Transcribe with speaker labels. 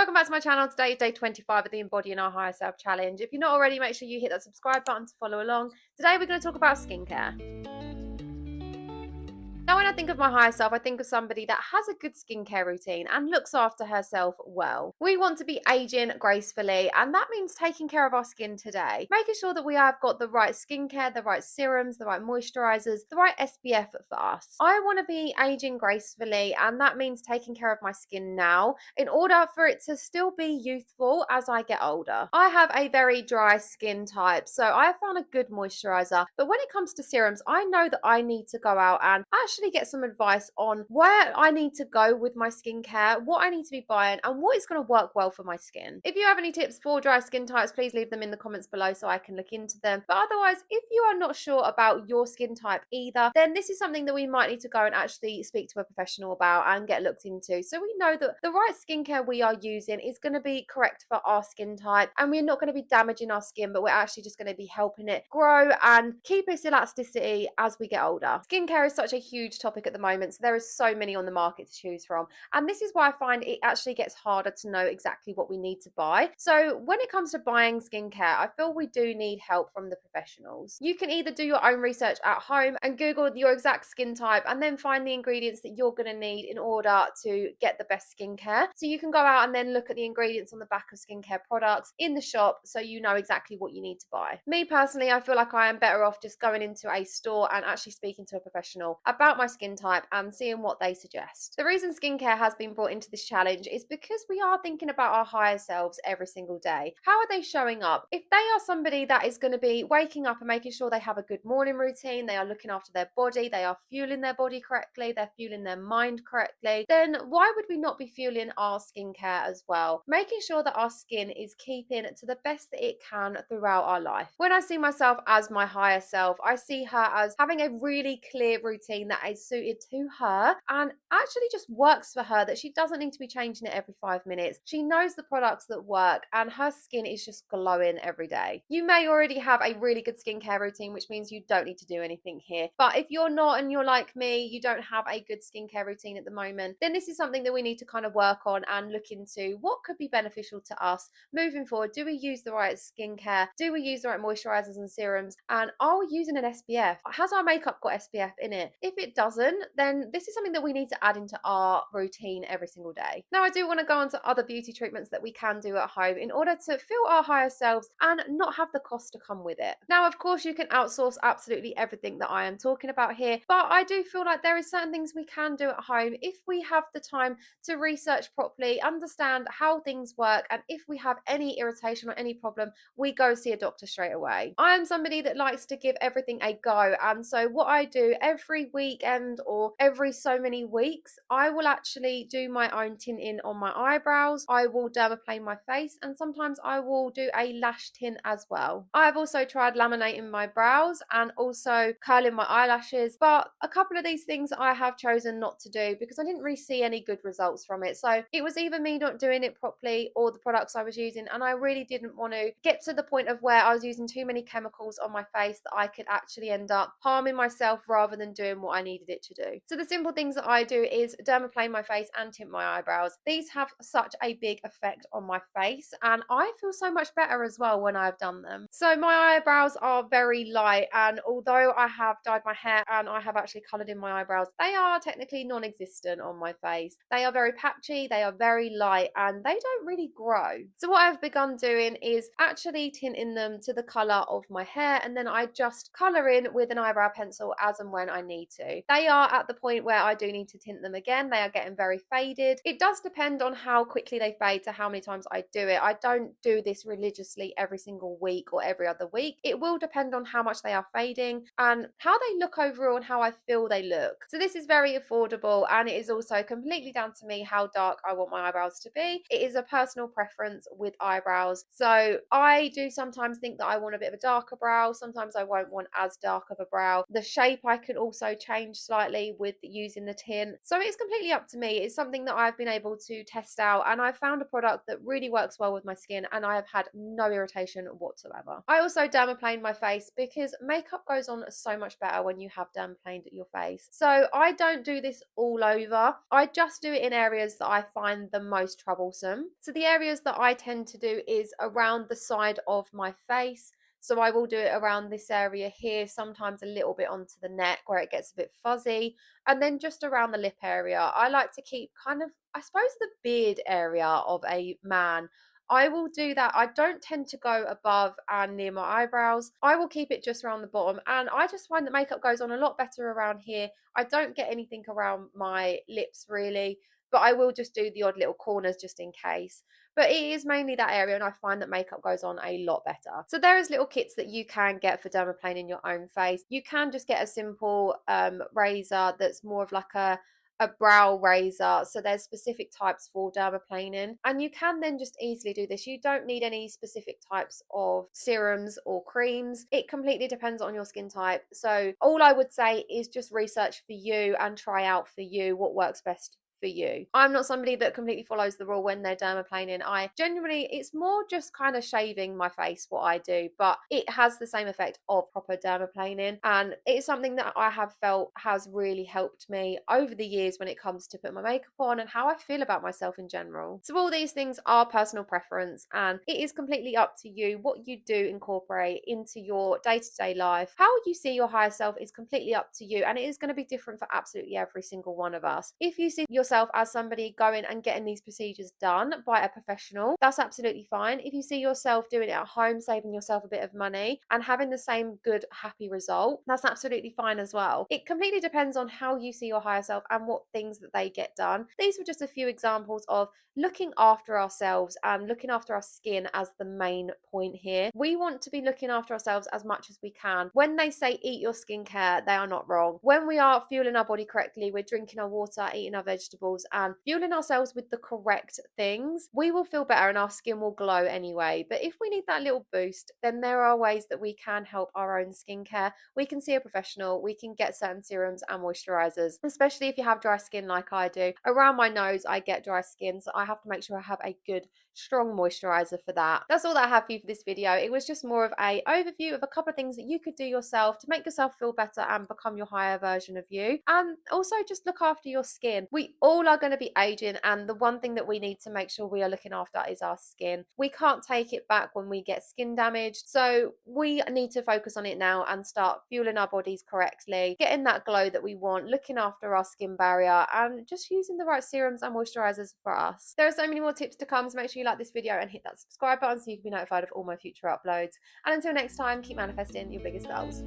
Speaker 1: Welcome back to my channel. Today is day 25 of the Embodying Our Higher Self Challenge. If you're not already, make sure you hit that subscribe button to follow along. Today we're going to talk about skincare. Now, when I think of my higher self, I think of somebody that has a good skincare routine and looks after herself well. We want to be aging gracefully, and that means taking care of our skin today, making sure that we have got the right skincare, the right serums, the right moisturizers, the right SPF for us. I want to be aging gracefully, and that means taking care of my skin now in order for it to still be youthful as I get older. I have a very dry skin type, so I have found a good moisturizer, but when it comes to serums, I know that I need to go out and actually get some advice on where I need to go with my skincare, what I need to be buying, and what is going to work well for my skin. If you have any tips for dry skin types, please leave them in the comments below so I can look into them. But otherwise, if you are not sure about your skin type either, then this is something that we might need to go and actually speak to a professional about and get looked into, so we know that the right skincare we are using is going to be correct for our skin type, and we're not going to be damaging our skin, but we're actually just going to be helping it grow and keep its elasticity as we get older. Skincare is such a huge topic at the moment, so there is so many on the market to choose from, and this is why I find it actually gets harder to know exactly what we need to buy. So when it comes to buying skincare, I feel we do need help from the professionals. You can either do your own research at home and Google your exact skin type and then find the ingredients that you're going to need in order to get the best skincare. So you can go out and then look at the ingredients on the back of skincare products in the shop so you know exactly what you need to buy. Me personally, I feel like I am better off just going into a store and actually speaking to a professional about my skin type and seeing what they suggest. The reason skincare has been brought into this challenge is because we are thinking about our higher selves every single day. How are they showing up? If they are somebody that is going to be waking up and making sure they have a good morning routine, they are looking after their body, they are fueling their body correctly, they're fueling their mind correctly, then why would we not be fueling our skincare as well? Making sure that our skin is keeping to the best that it can throughout our life. When I see myself as my higher self, I see her as having a really clear routine that is suited to her and actually just works for her, that she doesn't need to be changing it every 5 minutes. She knows the products that work and her skin is just glowing every day. You may already have a really good skincare routine, which means you don't need to do anything here. But if you're not and you're like me, you don't have a good skincare routine at the moment, then this is something that we need to kind of work on and look into what could be beneficial to us moving forward. Do we use the right skincare? Do we use the right moisturizers and serums? And are we using an SPF? Has our makeup got SPF in it? If it doesn't, then this is something that we need to add into our routine every single day. Now, I do want to go on to other beauty treatments that we can do at home in order to feel our higher selves and not have the cost to come with it. Now, of course, you can outsource absolutely everything that I am talking about here, but I do feel like there is certain things we can do at home if we have the time to research properly, understand how things work, and if we have any irritation or any problem, we go see a doctor straight away. I am somebody that likes to give everything a go, and so what I do every weekend or every so many weeks, I will actually do my own tinting on my eyebrows, I will dermaplane my face, and sometimes I will do a lash tint as well. I've also tried laminating my brows and also curling my eyelashes, but a couple of these things I have chosen not to do because I didn't really see any good results from it. So it was either me not doing it properly or the products I was using, and I really didn't want to get to the point of where I was using too many chemicals on my face that I could actually end up harming myself rather than doing what I needed it to do. So the simple things that I do is dermaplane my face and tint my eyebrows. These have such a big effect on my face, and I feel so much better as well when I've done them. So my eyebrows are very light, and although I have dyed my hair and I have actually coloured in my eyebrows, they are technically non-existent on my face. They are very patchy, they are very light, and they don't really grow. So what I've begun doing is actually tinting them to the colour of my hair, and then I just colour in with an eyebrow pencil as and when I need to. They are at the point where I do need to tint them again. They are getting very faded. It does depend on how quickly they fade to how many times I do it. I don't do this religiously every single week or every other week. It will depend on how much they are fading and how they look overall and how I feel they look. So this is very affordable, and it is also completely down to me how dark I want my eyebrows to be. It is a personal preference with eyebrows. So I do sometimes think that I want a bit of a darker brow. Sometimes I won't want as dark of a brow. The shape I can also change change slightly with using the tint. So it's completely up to me. It's something that I've been able to test out, and I found a product that really works well with my skin, and I have had no irritation whatsoever. I also dermaplaned my face because makeup goes on so much better when you have dermaplaned your face. So I don't do this all over. I just do it in areas that I find the most troublesome. So the areas that I tend to do is around the side of my face. So I will do it around this area here, sometimes a little bit onto the neck where it gets a bit fuzzy, and then just around the lip area. I like to keep kind of, I suppose, the beard area of a man. I will do that. I don't tend to go above and near my eyebrows. I will keep it just around the bottom, and I just find that makeup goes on a lot better around here. I don't get anything around my lips really, but I will just do the odd little corners just in case. But it is mainly that area, and I find that makeup goes on a lot better. So there is little kits that you can get for dermaplaning your own face. You can just get a simple razor that's more of like a brow razor. So there's specific types for dermaplaning, and you can then just easily do this. You don't need any specific types of serums or creams. It completely depends on your skin type. So all I would say is just research for you and try out for you what works best for you. I'm not somebody that completely follows the rule when they're dermaplaning. I generally, it's more just kind of shaving my face what I do, but it has the same effect of proper dermaplaning, and it's something that I have felt has really helped me over the years when it comes to putting my makeup on and how I feel about myself in general. So all these things are personal preference, and it is completely up to you what you do incorporate into your day-to-day life. How you see your higher self is completely up to you, and it is going to be different for absolutely every single one of us. If you see yourself as somebody going and getting these procedures done by a professional, that's absolutely fine. If you see yourself doing it at home, saving yourself a bit of money and having the same good, happy result, that's absolutely fine as well. It completely depends on how you see your higher self and what things that they get done. These were just a few examples of looking after ourselves and looking after our skin as the main point here. We want to be looking after ourselves as much as we can. When they say eat your skincare, they are not wrong. When we are fueling our body correctly, we're drinking our water, eating our vegetables, and fueling ourselves with the correct things, we will feel better and our skin will glow anyway. But if we need that little boost, then there are ways that we can help our own skincare. We can see a professional, we can get certain serums and moisturizers, especially if you have dry skin like I do. Around my nose, I get dry skin, so I have to make sure I have a good strong moisturizer for that. That's all that I have for you for this video. It was just more of a overview of a couple of things that you could do yourself to make yourself feel better and become your higher version of you, and also just look after your skin. We all are going to be aging, and the one thing that we need to make sure we are looking after is our skin. We can't take it back when we get skin damage, so we need to focus on it now and start fueling our bodies correctly, getting that glow that we want, looking after our skin barrier, and just using the right serums and moisturizers for us. There are so many more tips to come, so make sure you like this video and hit that subscribe button so you can be notified of all my future uploads. And until next time, keep manifesting your biggest goals.